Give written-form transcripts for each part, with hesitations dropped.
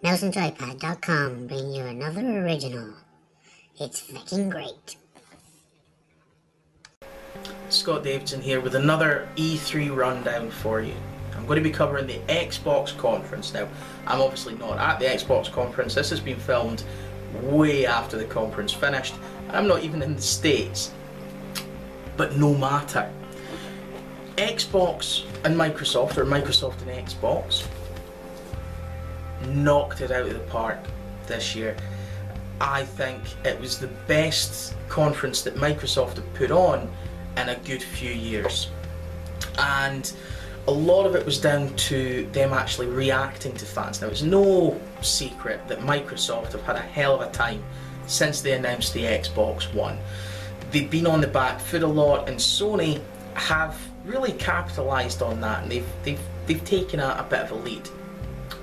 NelsonJoypad.com bring you another original. It's fucking great. Scott Davidson here with another E3 rundown for you. I'm going to be covering the Xbox conference. Now, I'm obviously not at the Xbox conference. This has been filmed way after the conference finished. I'm not even in the States. But no matter. Xbox and Microsoft, or Microsoft and Xbox, knocked it out of the park this year. I think it was the best conference that Microsoft have put on in a good few years, and a lot of it was down to them actually reacting to fans. Now, it's no secret that Microsoft have had a hell of a time since they announced the Xbox One. They've been on the back foot a lot, and Sony have really capitalised on that, and they've taken a bit of a lead.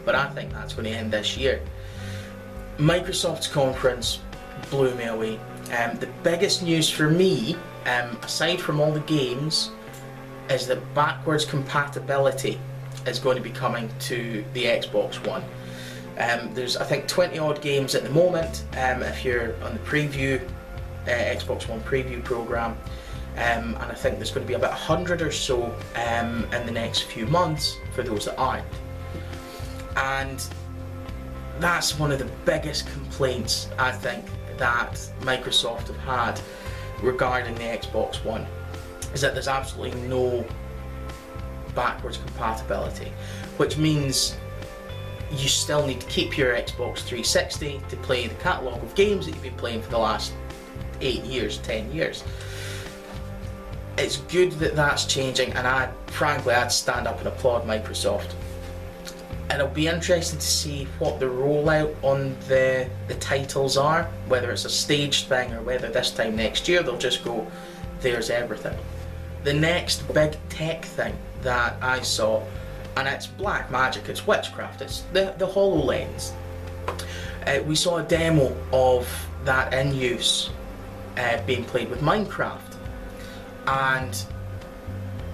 But I think that's going to end this year. Microsoft's conference blew me away. The biggest news for me, aside from all the games, is that backwards compatibility is going to be coming to the Xbox One. There's, I think, 20 odd games at the moment, if you're on the preview, Xbox One preview program, and I think there's going to be about 100 or so in the next few months for those that aren't. And that's one of the biggest complaints, I think, that Microsoft have had regarding the Xbox One, is that there's absolutely no backwards compatibility, which means you still need to keep your Xbox 360 to play the catalogue of games that you've been playing for the last 8 years, 10 years. It's good that that's changing, and frankly, I'd stand up and applaud Microsoft. It'll be interesting to see what the rollout on the titles are, whether it's a staged thing or whether this time next year they'll just go, there's everything. The next big tech thing that I saw, and it's black magic, it's witchcraft, it's the HoloLens. We saw a demo of that in use being played with Minecraft, and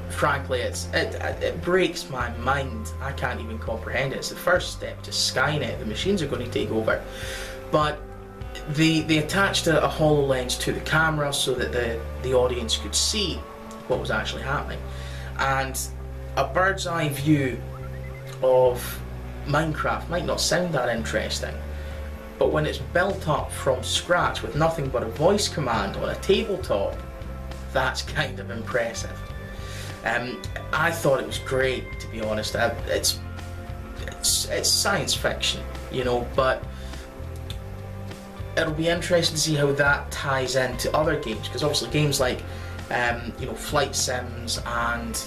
frankly, it breaks my mind. I can't even comprehend it. It's the first step to Skynet. The machines are going to take over. But they attached a HoloLens to the camera so that the audience could see what was actually happening. And a bird's eye view of Minecraft might not sound that interesting, but when it's built up from scratch with nothing but a voice command on a tabletop, that's kind of impressive. I thought it was great, to be honest. It's science fiction, you know, but it'll be interesting to see how that ties into other games, because obviously games like you know, flight sims and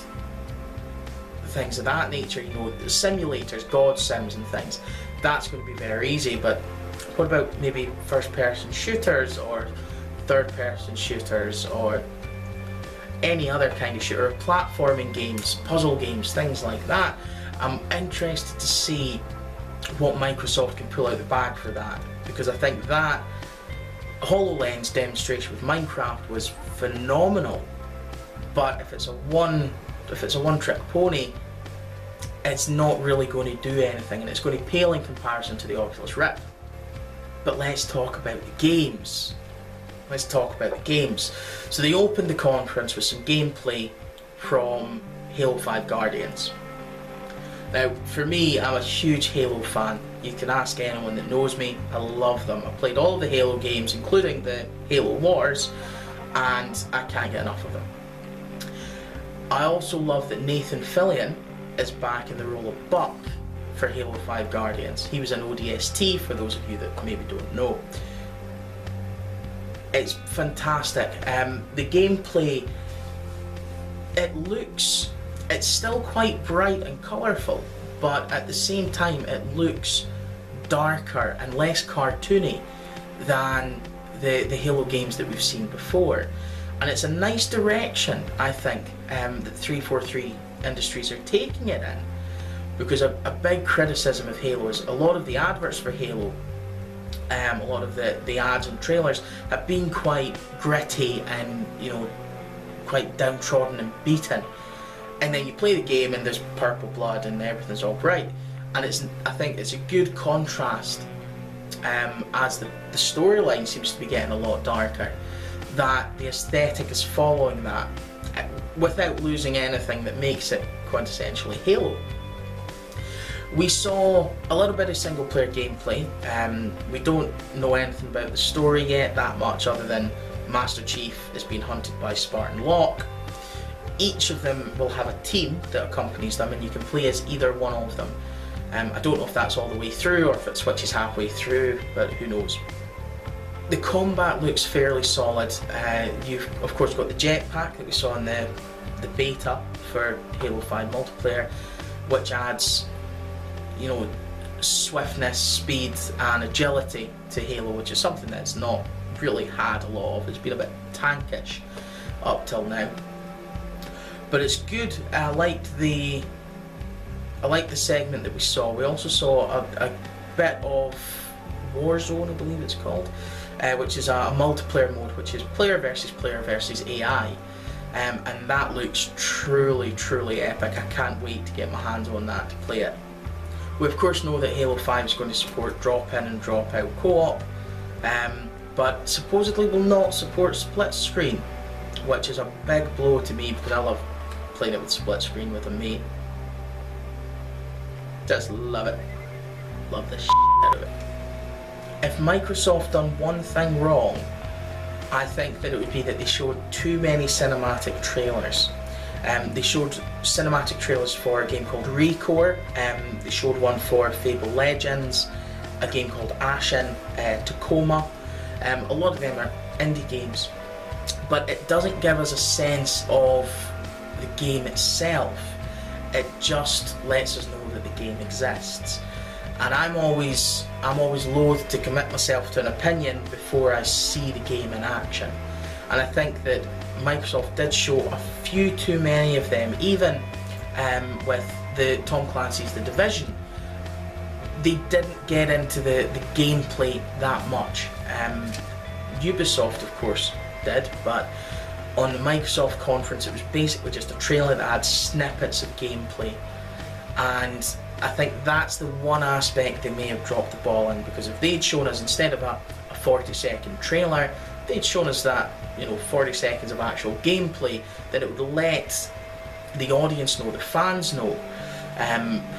things of that nature, you know, simulators, god sims and things, that's going to be very easy. But what about maybe first-person shooters or third-person shooters or any other kind of shooter, platforming games, puzzle games, things like that? I'm interested to see what Microsoft can pull out the bag for that, because I think that HoloLens demonstration with Minecraft was phenomenal. But if it's a one-trick pony, it's not really going to do anything, and it's going to pale in comparison to the Oculus Rift. But let's talk about the games. Let's talk about the games. So they opened the conference with some gameplay from Halo 5 Guardians. Now, for me, I'm a huge Halo fan. You can ask anyone that knows me, I love them. I played all of the Halo games, including the Halo Wars, and I can't get enough of them. I also love that Nathan Fillion is back in the role of Buck for Halo 5 Guardians. He was an ODST, for those of you that maybe don't know. It's fantastic. The gameplay, it's still quite bright and colourful, but at the same time it looks darker and less cartoony than the Halo games that we've seen before. And it's a nice direction, I think, that 343 Industries are taking it in, because a big criticism of Halo is a lot of the adverts for Halo, a lot of the ads and trailers have been quite gritty and, you know, quite downtrodden and beaten. And then you play the game and there's purple blood and everything's all bright. and I think it's a good contrast as the storyline seems to be getting a lot darker, that the aesthetic is following that without losing anything that makes it quintessentially Halo. We saw a little bit of single player gameplay. We don't know anything about the story yet that much, other than Master Chief is being hunted by Spartan Locke. Each of them will have a team that accompanies them, and you can play as either one of them. I don't know if that's all the way through or if it switches halfway through, but who knows. The combat looks fairly solid. You've of course got the jetpack that we saw in the beta for Halo 5 multiplayer, which adds, you know, swiftness, speed and agility to Halo, which is something that's not really had a lot of. It's been a bit tankish up till now, but it's good. I liked the segment that we saw. We also saw a bit of Warzone, I believe it's called, which is a multiplayer mode, which is player versus AI, and that looks truly epic. I can't wait to get my hands on that to play it. We of course know that Halo 5 is going to support drop-in and drop-out co-op, but supposedly will not support split screen, which is a big blow to me because I love playing it with split screen with a mate. Just love it. Love the shit out of it. If Microsoft done one thing wrong, I think that it would be that they showed too many cinematic trailers. They showed cinematic trailers for a game called Recore, they showed one for Fable Legends, a game called Ashen, Tacoma. A lot of them are indie games, but it doesn't give us a sense of the game itself. It just lets us know that the game exists. And I'm always loath to commit myself to an opinion before I see the game in action. And I think that Microsoft did show a few too many of them, even with the Tom Clancy's The Division. They didn't get into the gameplay that much. Ubisoft, of course, did, but on the Microsoft conference it was basically just a trailer that had snippets of gameplay. And I think that's the one aspect they may have dropped the ball in, because if they'd shown us, instead of a 40-second trailer, they'd shown us that, you know, 40 seconds of actual gameplay, then it would let the audience know, the fans know,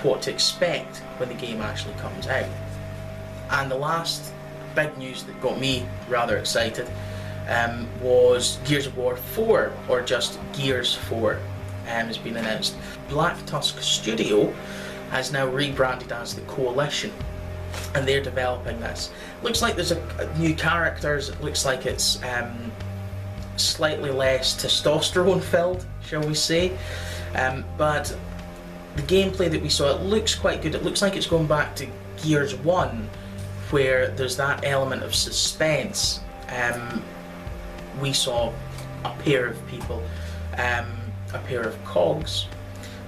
what to expect when the game actually comes out. And the last big news that got me rather excited was Gears of War 4, or just Gears 4, has been announced. Black Tusk Studio has now rebranded as the Coalition, and they're developing this. Looks like there's a new characters. It looks like it's slightly less testosterone filled, shall we say, but the gameplay that we saw, it looks quite good. It looks like it's going back to Gears 1, where there's that element of suspense. We saw a pair of people, a pair of cogs,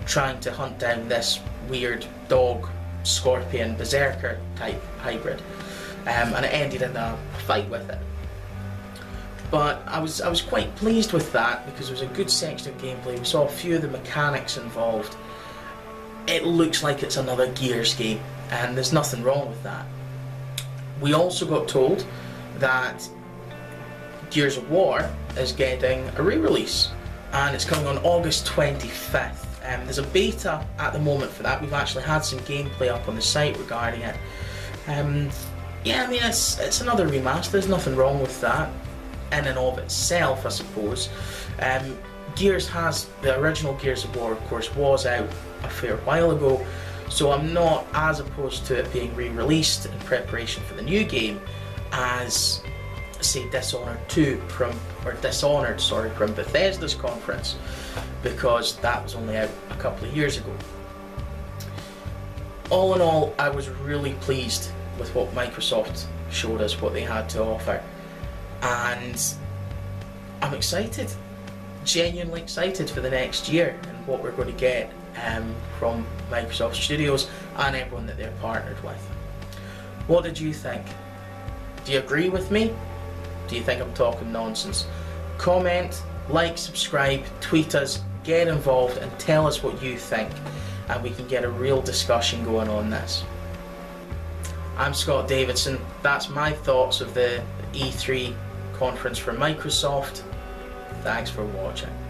trying to hunt down this weird dog, scorpion, berserker type hybrid, and it ended in a fight with it. But I was quite pleased with that, because there was a good section of gameplay. We saw a few of the mechanics involved. It looks like it's another Gears game, and there's nothing wrong with that. We also got told that Gears of War is getting a re-release, and it's coming on August 25th. There's a beta at the moment for that. We've actually had some gameplay up on the site regarding it. Yeah, I mean, it's another remaster. There's nothing wrong with that in and of itself, I suppose. Gears has, the original Gears of War, of course, was out a fair while ago, so I'm not as opposed to it being re-released in preparation for the new game as, say, Dishonored from Bethesda's conference, because that was only out a couple of years ago. All in all, I was really pleased with what Microsoft showed us, what they had to offer, and I'm excited, genuinely excited for the next year and what we're going to get from Microsoft Studios and everyone that they're partnered with. What did you think? Do you agree with me? Do you think I'm talking nonsense? Comment, like, subscribe, tweet us, get involved and tell us what you think. and we can get a real discussion going on this. I'm Scott Davidson. That's my thoughts of the E3 conference for Microsoft. Thanks for watching.